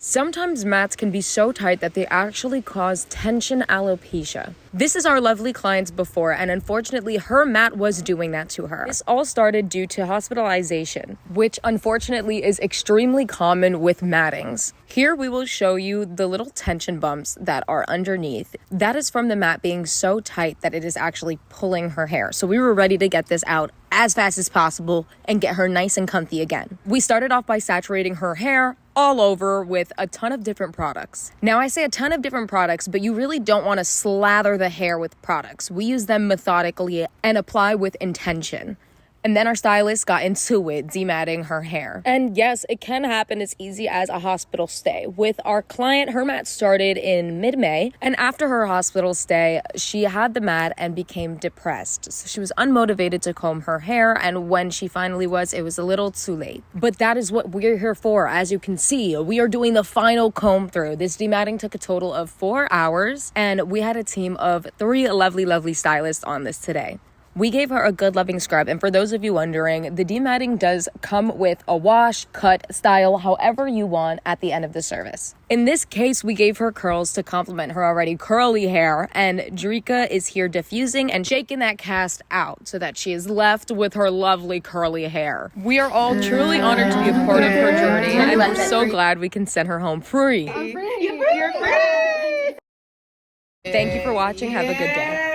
Sometimes mats can be so tight that they actually cause tension alopecia. This is our lovely client's before, and unfortunately her mat was doing that to her. This all started due to hospitalization, which unfortunately is extremely common with mattings. Here we will show you the little tension bumps that are underneath. That is from the mat being so tight that it is actually pulling her hair. So we were ready to get this out as fast as possible and get her nice and comfy again. We started off by saturating her hair all over with a ton of different products. Now I say a ton of different products, but you really don't want to slather the hair with products. We use them methodically and apply with intention. And then our stylist got into it, dematting her hair. And yes, it can happen as easy as a hospital stay. With our client, her mat started in mid-May, and after her hospital stay, she had the mat and became depressed. So she was unmotivated to comb her hair, and when she finally was, it was a little too late. But that is what we're here for. As you can see, we are doing the final comb through. This dematting took a total of 4 hours, and we had a team of 3 lovely stylists on this today. We gave her a good loving scrub, and for those of you wondering, the dematting does come with a wash, cut, style, however you want at the end of the service. In this case, we gave her curls to complement her already curly hair, and 𝗧𝗢𝗄𝒃 is here diffusing and shaking that cast out so that she is left with her lovely curly hair. We are all truly honored to be a part of her journey, and we're so glad we can send her home free. You're free. Thank you for watching. Have a good day.